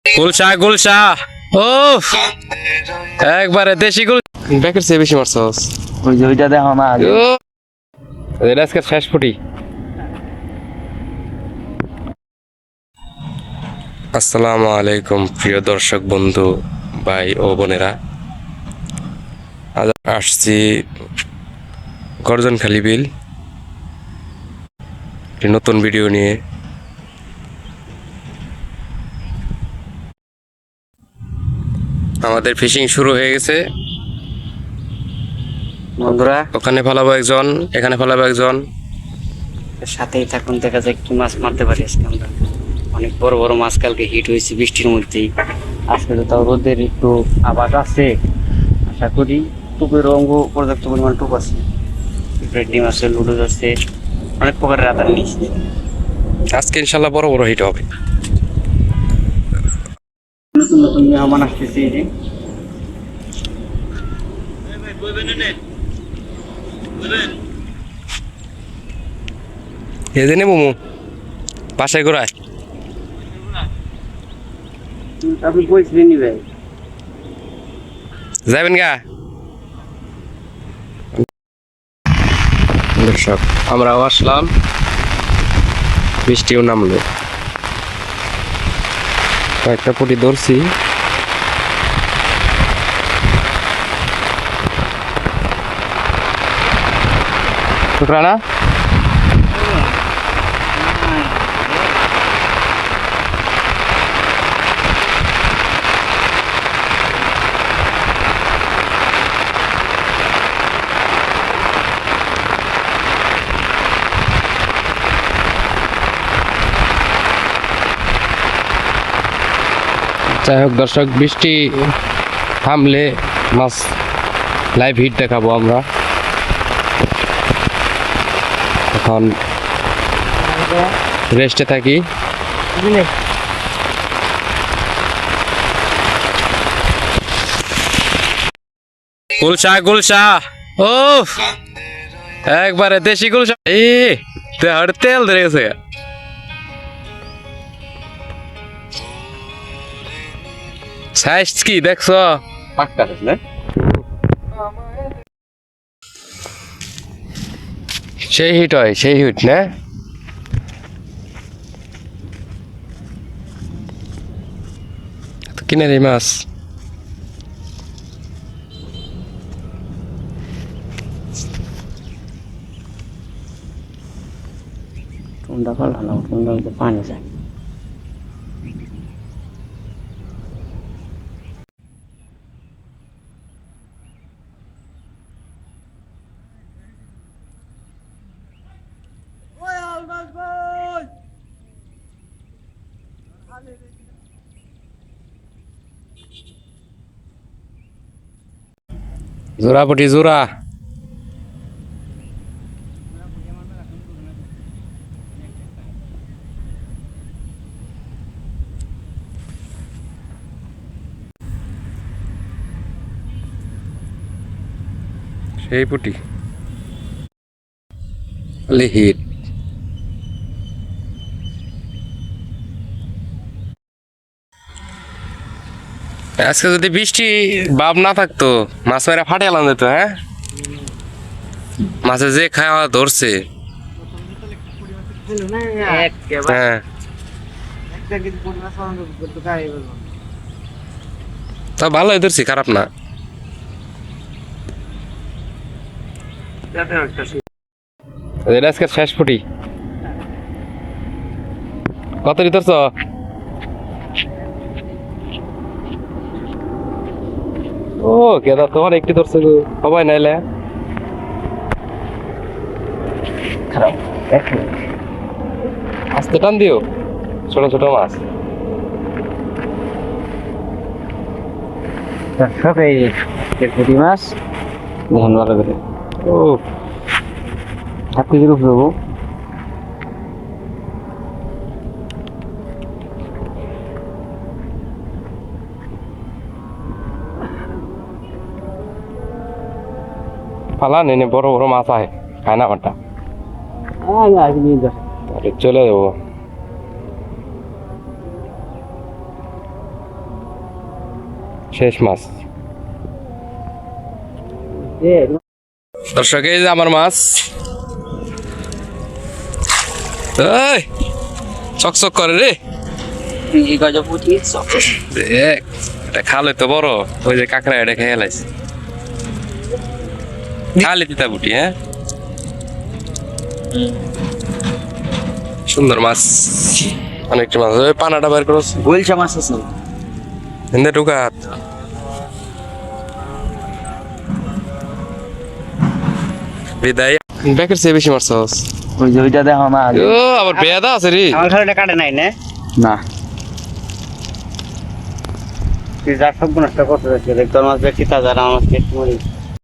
গুলশা গুলশা ও একবারে দেশি গুল ব্যাকের চেয়ে বেশি মারছস। ওই যে ওইটা দেখো না আগে। এটা আজকে শেষ ফুটি। আসসালামু আলাইকুম প্রিয় দর্শক বন্ধু ভাই ও বোনেরা, আজ আসছি গর্জনখালী বিল একটি নতুন ভিডিও নিয়ে। আমাদের ফিশিং শুরু হয়ে গেছে বন্ধুরা ওখানে ফেলাবো একজন, এখানে ফেলাবো একজন। সাথেই থাকুন, দেখা যাক কি মাছ মারতে পারি আজকে আমরা। অনেক বড় বড় মাছ কালকে হিট হয়েছে বৃষ্টির মধ্যেই। আজকে তো তাও রোদের একটু আবাস আছে, আশা করি টুপের অঙ্গ পর্যাপ্ত পরিমাণ টুপ আছে, ডিম আছে, লুডুস আছে, অনেক প্রকারের আদার নিয়েছি। আজকে ইনশাল্লাহ বড় বড় হিট হবে। নতুন নতুন মেহমান আসতেছে এই যে। এদিনে মোমো বাসায় ঘোরায় আপনি কইছিলেন নিবে যাবেন গা দর্শক, আমরাও আসলাম, বৃষ্টিও নামলো, কয়েকটা পুটি ধরছি। শুক্রানা যাই হোক দর্শক, বৃষ্টি থামলে মাছ লাইভ হিট দেখাবো আমরা। এখন রেস্টে থাকি। গুলশা গুলশা ও একবারে দেশি গুলশা। দেহার তেল ধরে গেছে। সাইজ কি দেখছো? পাক্কা না সেই হিট হয়, সেই হিট না? কিনারে মাছ ঠান্ডা কল ভালো, ঠান্ডা পানি যায়। জোড়া পটি জোড়া। সেই পুটি হিট। আজকে যদি বৃষ্টি ভাব না থাকতো মাছ মেরা ফাটে এলাম যেত। হ্যাঁ, মাছে যে খাওয়া ধরছে। হ্যাঁ, তা ভালোই ধরছি, খারাপ না। এটা আজকে শেষ ফুটি। কত ধরছ? ও কেদা তোমার একটি ধরছে গো, সবাই নাইলে খারাপ আস্তে টান দিও, ছোট ছোট মাছ। দর্শক এই পুঁটি মাছ দেখেন ভালো করে। ও 7 কেজির উপরে হবো। ফালা নেই, বড় বড় মাছ আয় খায় না আমারটা। চলে যাবো। শেষ মাছ দর্শক এই যে আমার মাছ এই চকচক করে রে এই গজা পুঁটি দেখ এটা খালে তো বড় ওই যে কাঁকড়া এটা খেয়ে লাইছে খালে দিতা বুটি হ্যাঁ সুন্দর মাছ অনেকটা মাছ ওই পানাটা বের করো গোলচা মাছ আছে হিন্দে ঢুকাত বিদায় ব্যাকের চেয়ে বেশি মারছ ওই যে ওইটা দেখো না ও আবার বেয়াদা আছে রে আমার খালিটা কাটে নাই না তুই যা সব নষ্ট করতে যাচ্ছে তোর মাছ দেখি তাজা আমার মাছ কেটে মরি